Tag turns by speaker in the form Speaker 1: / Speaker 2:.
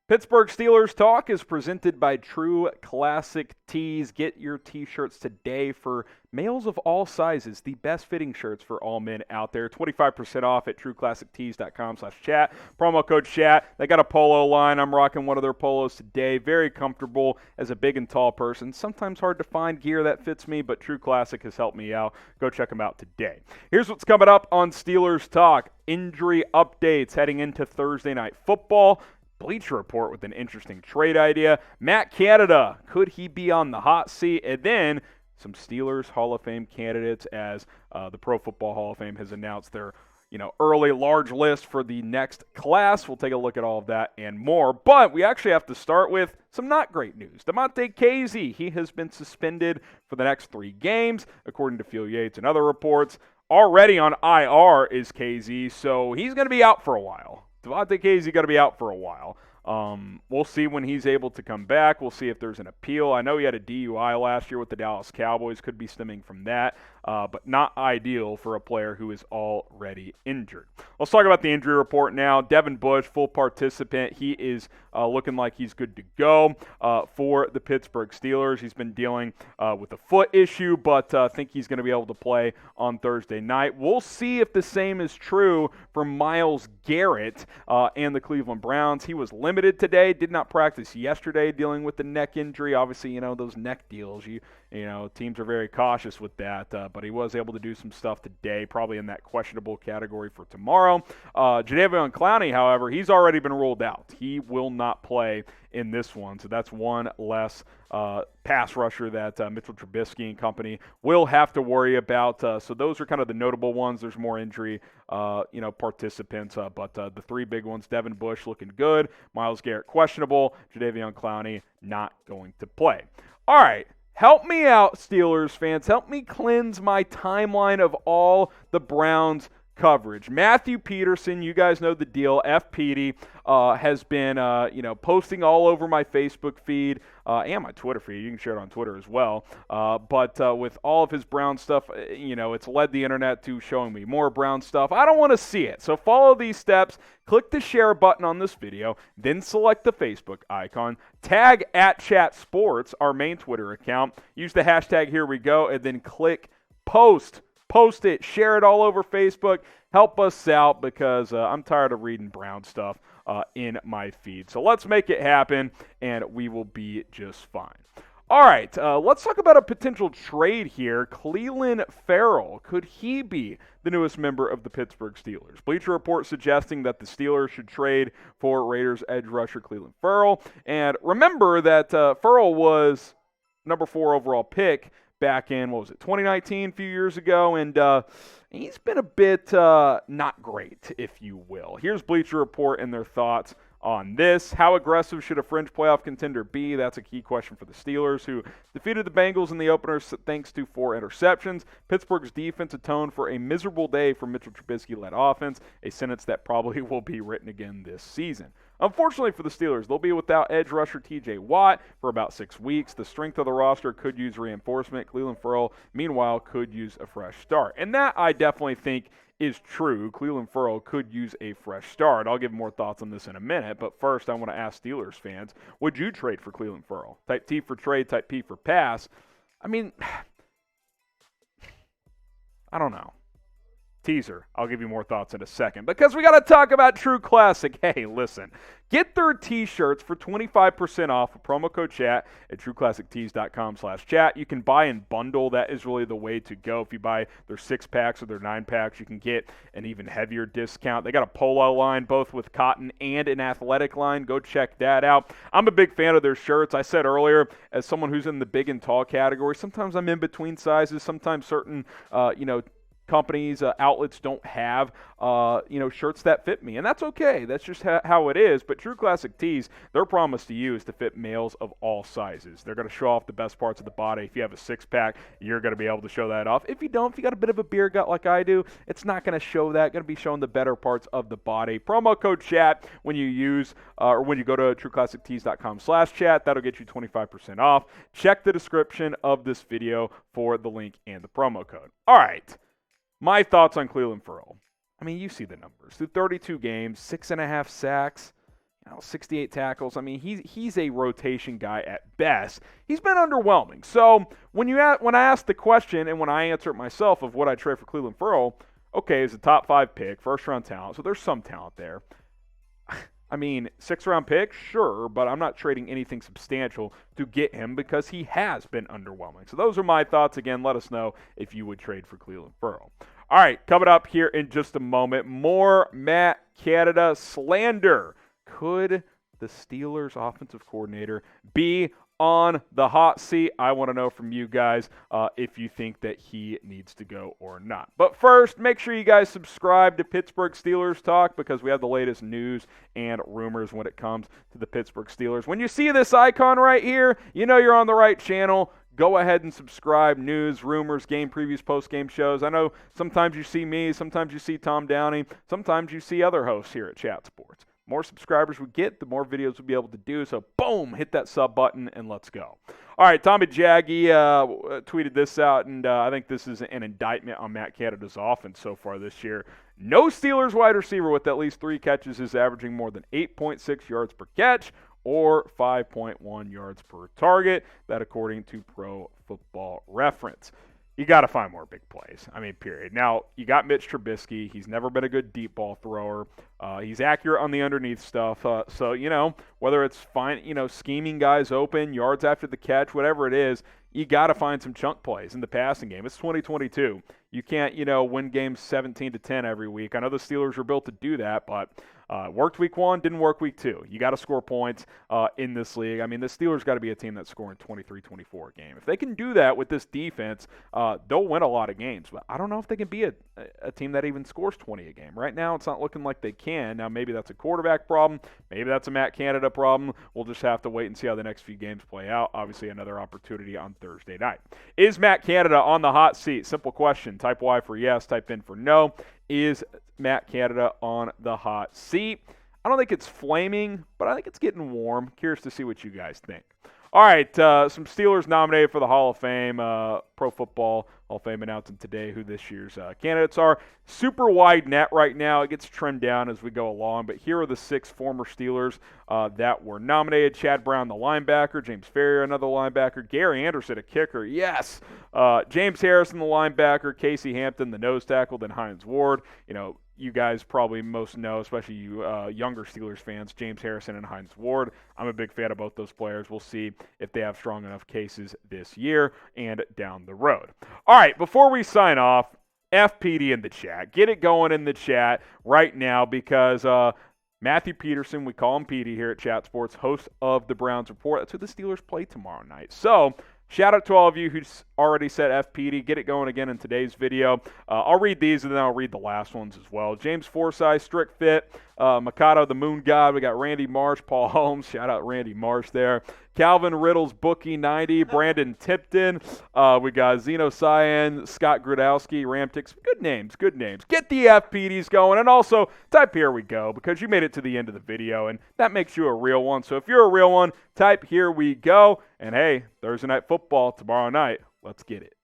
Speaker 1: Pittsburgh Steelers Talk is presented by True Classic Tees. Get your t-shirts today for males of all sizes, the best fitting shirts for all men out there. 25% off at trueclassictees.com/chat. Promo code chat. They got a polo line. I'm rocking one of their polos today. Very comfortable as a big and tall person. Sometimes hard to find gear that fits me, but True Classic has helped me out. Go check them out today. Here's what's coming up on Steelers Talk. Injury updates heading into Thursday Night Football. Bleacher Report with an interesting trade idea. Matt Canada, could he be on the hot seat? And then some Steelers Hall of Fame candidates as the Pro Football Hall of Fame has announced their early large list for the next class. We'll take a look at all of that and more. But we actually have to start with some not great news. Damontae Kazee, he has been suspended for the next 3 games, according to Phil Yates and other reports. Already on IR is Kazee, so he's going to be out for a while. Damontae Kazee got to be out for a while. We'll see when he's able to come back. We'll see if there's an appeal. I know he had a DUI last year with the Dallas Cowboys. Could be stemming from that, but not ideal for a player who is already injured. Let's talk about the injury report now. Devin Bush, full participant. He is looking like he's good to go for the Pittsburgh Steelers. He's been dealing with a foot issue, but I think he's going to be able to play on Thursday night. We'll see if the same is true for Myles Garrett and the Cleveland Browns. He was limited today, did not practice yesterday, dealing with the neck injury. Obviously, those neck deals, teams are very cautious with that, but he was able to do some stuff today, probably in that questionable category for tomorrow. Jadeveon Clowney, however, he's already been ruled out. He will not play in this one, so that's one less pass rusher that Mitchell Trubisky and company will have to worry about. So those are kind of the notable ones. There's more injury participants, but the 3 big ones: Devin Bush looking good, Myles Garrett questionable, Jadeveon Clowney not going to play. All right. Help me out, Steelers fans. Help me cleanse my timeline of all the Browns coverage. Matthew Peterson, you guys know the deal. FPD has been, posting all over my Facebook feed and my Twitter feed. You can share it on Twitter as well. But with all of his Brown stuff, it's led the internet to showing me more Brown stuff. I don't want to see it. So follow these steps. Click the share button on this video, then select the Facebook icon. Tag @ChatSports, our main Twitter account. Use the hashtag #HereWeGo, and then click post. Post it, share it all over Facebook. Help us out because I'm tired of reading Brown stuff in my feed. So let's make it happen, and we will be just fine. All right, let's talk about a potential trade here. Clelin Ferrell, could he be the newest member of the Pittsburgh Steelers? Bleacher Report suggesting that the Steelers should trade for Raiders edge rusher Clelin Ferrell. And remember that Ferrell was number 4 overall pick back in, 2019, a few years ago, and he's been a bit not great, if you will. Here's Bleacher Report and their thoughts on this. How aggressive should a fringe playoff contender be? That's a key question for the Steelers, who defeated the Bengals in the opener thanks to 4 interceptions. Pittsburgh's defense atoned for a miserable day for Mitchell Trubisky-led offense, a sentence that probably will be written again this season. Unfortunately for the Steelers, they'll be without edge rusher TJ Watt for about 6 weeks. The strength of the roster could use reinforcement. Clelin Ferrell, meanwhile, could use a fresh start. And that I definitely think is true. Clelin Ferrell could use a fresh start. I'll give more thoughts on this in a minute, but first I want to ask Steelers fans, would you trade for Clelin Ferrell? Type T for trade, type P for pass. I mean, I don't know. Teaser. I'll give you more thoughts in a second because we got to talk about True Classic. Hey, listen. Get their t-shirts for 25% off with promo code chat at trueclassictees.com/chat. You can buy and bundle. That is really the way to go. If you buy their 6-packs or their 9-packs, you can get an even heavier discount. They got a polo line, both with cotton and an athletic line. Go check that out. I'm a big fan of their shirts. I said earlier, as someone who's in the big and tall category, sometimes I'm in between sizes. Sometimes certain, companies, outlets don't have, shirts that fit me. And that's okay. That's just how it is. But True Classic Tees, their promise to you is to fit males of all sizes. They're going to show off the best parts of the body. If you have a 6-pack, you're going to be able to show that off. If you don't, if you got a bit of a beer gut like I do, it's not going to show that. Going to be showing the better parts of the body. Promo code chat when you use, or when you go to trueclassictees.com/chat. That'll get you 25% off. Check the description of this video for the link and the promo code. All right. My thoughts on Clelin Ferrell. I mean, you see the numbers. Through 32 games, 6.5 sacks. 68 tackles. I mean, he's a rotation guy at best. He's been underwhelming. So when I ask the question and when I answer it myself of what I trade for Clelin Ferrell, okay, he's a top 5 pick, first-round talent, so there's some talent there. I mean, 6th-round pick, sure, but I'm not trading anything substantial to get him because he has been underwhelming. So those are my thoughts. Again, let us know if you would trade for Clelin Ferrell. All right, coming up here in just a moment, more Matt Canada slander. Could the Steelers offensive coordinator be on the hot seat? I want to know from you guys if you think that he needs to go or not. But first, make sure you guys subscribe to Pittsburgh Steelers Talk because we have the latest news and rumors when it comes to the Pittsburgh Steelers. When you see this icon right here, you know you're on the right channel. Go ahead and subscribe. News, rumors, game previews, post-game shows. I know sometimes you see me, sometimes you see Tom Downey, sometimes you see other hosts here at Chat Sports. More subscribers we get, the more videos we'll be able to do. So, boom, hit that sub button and let's go. All right, Tommy Jaggy tweeted this out, and I think this is an indictment on Matt Canada's offense so far this year. No Steelers wide receiver with at least 3 catches is averaging more than 8.6 yards per catch or 5.1 yards per target. That according to Pro Football Reference. You got to find more big plays. I mean, period. Now, you got Mitch Trubisky. He's never been a good deep ball thrower. He's accurate on the underneath stuff. So, whether it's scheming guys open, yards after the catch, whatever it is, you got to find some chunk plays in the passing game. It's 2022. You can't, win games 17-10 every week. I know the Steelers were built to do that, but worked week 1, didn't work week 2. You got to score points in this league. I mean, the Steelers got to be a team that's scoring 23-24 a game. If they can do that with this defense, they'll win a lot of games. But I don't know if they can be a team that even scores 20 a game. Right now, it's not looking like they can. Now, maybe that's a quarterback problem. Maybe that's a Matt Canada problem. We'll just have to wait and see how the next few games play out. Obviously, another opportunity on Thursday night. Is Matt Canada on the hot seat? Simple question. Type Y for yes, type in for no. Is Matt Canada on the hot seat? I don't think it's flaming, but I think it's getting warm. Curious to see what you guys think. All right, some Steelers nominated for the Hall of Fame. Pro Football Hall of Fame announcing today who this year's candidates are. Super wide net right now. It gets trimmed down as we go along, but here are the 6 former Steelers that were nominated. Chad Brown, the linebacker. James Ferrier, another linebacker. Gary Anderson, a kicker. Yes. James Harrison, the linebacker. Casey Hampton, the nose tackle. Then Hines Ward. You guys probably most know, especially you younger Steelers fans, James Harrison and Hines Ward. I'm a big fan of both those players. We'll see if they have strong enough cases this year and down the road. All right, before we sign off, FPD in the chat. Get it going in the chat right now because Matthew Peterson, we call him Petey here at Chat Sports, host of the Browns Report. That's who the Steelers play tomorrow night. So, shout out to all of you who's already said FPD. Get it going again in today's video. I'll read these and then I'll read the last ones as well. James Forsyth, Strict Fit, Mikado the Moon God. We got Randy Marsh, Paul Holmes. Shout out Randy Marsh there. Calvin Riddles, Bookie 90, Brandon Tipton. We got Zeno Cyan, Scott Grudowski, Ramtix. Good names, good names. Get the FPDs going. And also, type here we go because you made it to the end of the video and that makes you a real one. So if you're a real one, type here we go. And hey, Thursday Night Football tomorrow night. Let's get it.